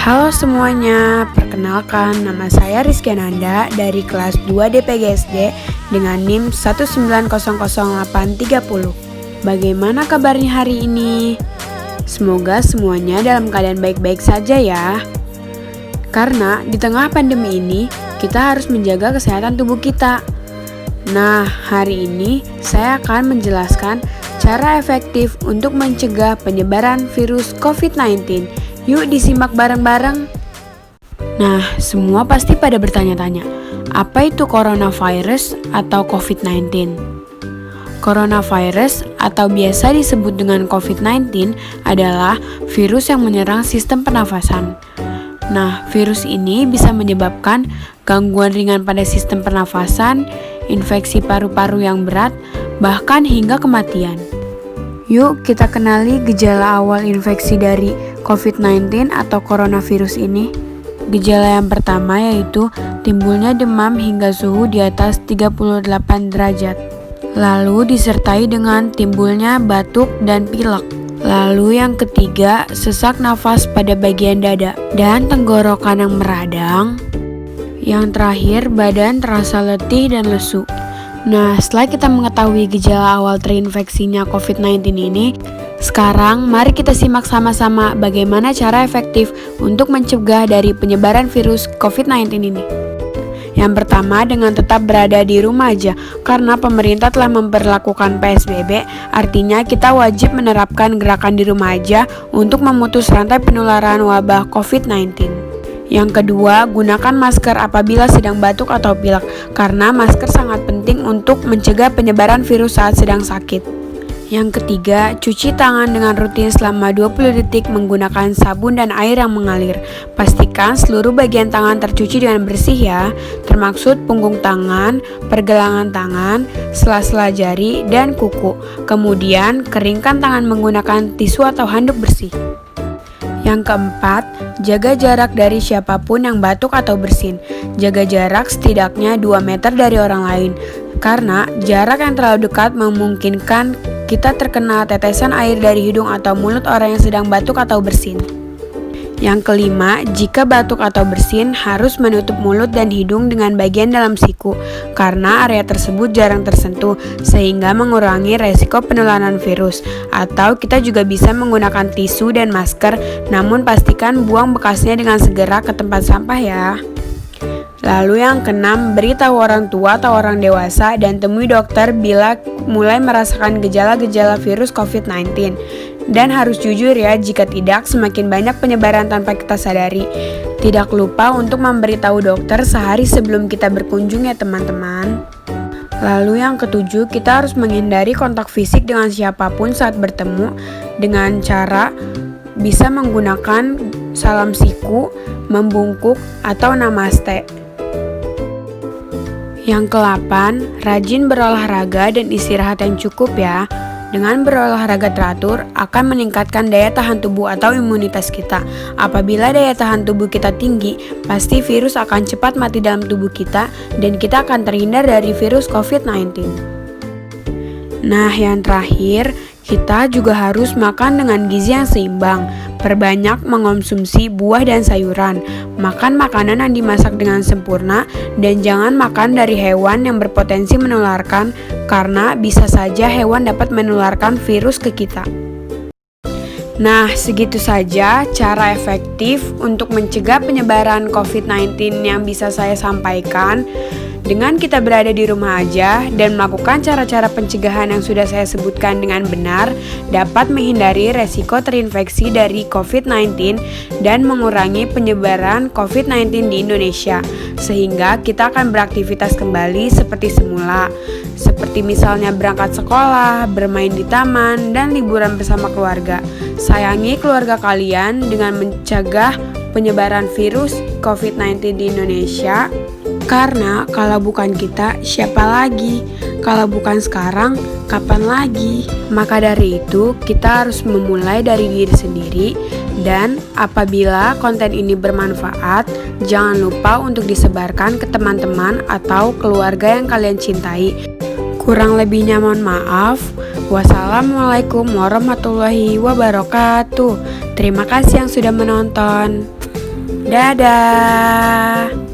Halo semuanya, perkenalkan nama saya Rizky Ananda dari kelas 2 DPGSD dengan NIM 1900830. Bagaimana kabarnya hari ini? Semoga semuanya dalam keadaan baik-baik saja ya. Karena di tengah pandemi ini, kita harus menjaga kesehatan tubuh kita. Nah, hari ini saya akan menjelaskan cara efektif untuk mencegah penyebaran virus COVID-19. Yuk disimak bareng-bareng. Nah, semua pasti pada bertanya-tanya, apa itu coronavirus atau COVID-19? Coronavirus atau biasa disebut dengan COVID-19 adalah virus yang menyerang sistem pernafasan. Nah, virus ini bisa menyebabkan gangguan ringan pada sistem pernafasan, infeksi paru-paru yang berat, bahkan hingga kematian. Yuk kita kenali gejala awal infeksi dari COVID-19 atau coronavirus ini. Gejala yang pertama yaitu timbulnya demam hingga suhu di atas 38 derajat. Lalu disertai dengan timbulnya batuk dan pilek. Lalu yang ketiga, sesak nafas pada bagian dada dan tenggorokan yang meradang. Yang terakhir, badan terasa letih dan lesu. Nah, setelah kita mengetahui gejala awal terinfeksinya COVID-19 ini, sekarang mari kita simak sama-sama bagaimana cara efektif untuk mencegah dari penyebaran virus COVID-19 ini. Yang pertama, dengan tetap berada di rumah aja, karena pemerintah telah memperlakukan PSBB, artinya kita wajib menerapkan gerakan di rumah aja untuk memutus rantai penularan wabah COVID-19. Yang kedua, gunakan masker apabila sedang batuk atau pilek, karena masker sangat penting untuk mencegah penyebaran virus saat sedang sakit. Yang ketiga, cuci tangan dengan rutin selama 20 detik menggunakan sabun dan air yang mengalir. Pastikan seluruh bagian tangan tercuci dengan bersih ya, termaksud punggung tangan, pergelangan tangan, sela-sela jari, dan kuku. Kemudian, keringkan tangan menggunakan tisu atau handuk bersih. Yang keempat, jaga jarak dari siapapun yang batuk atau bersin. Jaga jarak setidaknya 2 meter dari orang lain, karena jarak yang terlalu dekat memungkinkan kita terkena tetesan air dari hidung atau mulut orang yang sedang batuk atau bersin. Yang kelima, jika batuk atau bersin harus menutup mulut dan hidung dengan bagian dalam siku, karena area tersebut jarang tersentuh sehingga mengurangi resiko penularan virus. Atau kita juga bisa menggunakan tisu dan masker, namun pastikan buang bekasnya dengan segera ke tempat sampah ya. Lalu yang keenam, beritahu orang tua atau orang dewasa dan temui dokter bila mulai merasakan gejala-gejala virus COVID-19. Dan harus jujur ya, jika tidak semakin banyak penyebaran tanpa kita sadari. Tidak lupa untuk memberitahu dokter sehari sebelum kita berkunjung ya teman-teman. Lalu yang ketujuh, kita harus menghindari kontak fisik dengan siapapun saat bertemu dengan cara bisa menggunakan salam siku, membungkuk, atau namaste. Yang ke-8, rajin berolahraga dan istirahat yang cukup ya. Dengan berolahraga teratur akan meningkatkan daya tahan tubuh atau imunitas kita. Apabila daya tahan tubuh kita tinggi, pasti virus akan cepat mati dalam tubuh kita dan kita akan terhindar dari virus COVID-19. Nah, yang terakhir, kita juga harus makan dengan gizi yang seimbang. Perbanyak mengonsumsi buah dan sayuran. Makan makanan yang dimasak dengan sempurna dan jangan makan dari hewan yang berpotensi menularkan, karena bisa saja hewan dapat menularkan virus ke kita. Nah, segitu saja cara efektif untuk mencegah penyebaran COVID-19 yang bisa saya sampaikan. Dengan kita berada di rumah aja dan melakukan cara-cara pencegahan yang sudah saya sebutkan dengan benar, dapat menghindari resiko terinfeksi dari COVID-19 dan mengurangi penyebaran COVID-19 di Indonesia, sehingga kita akan beraktivitas kembali seperti semula, seperti misalnya berangkat sekolah, bermain di taman, dan liburan bersama keluarga. Sayangi keluarga kalian dengan mencegah penyebaran virus COVID-19 di Indonesia. Karena kalau bukan kita, siapa lagi? Kalau bukan sekarang, kapan lagi? Maka dari itu, kita harus memulai dari diri sendiri. Dan apabila konten ini bermanfaat, jangan lupa untuk disebarkan ke teman-teman atau keluarga yang kalian cintai. Kurang lebihnya mohon maaf. Wassalamualaikum warahmatullahi wabarakatuh. Terima kasih yang sudah menonton. Dadah.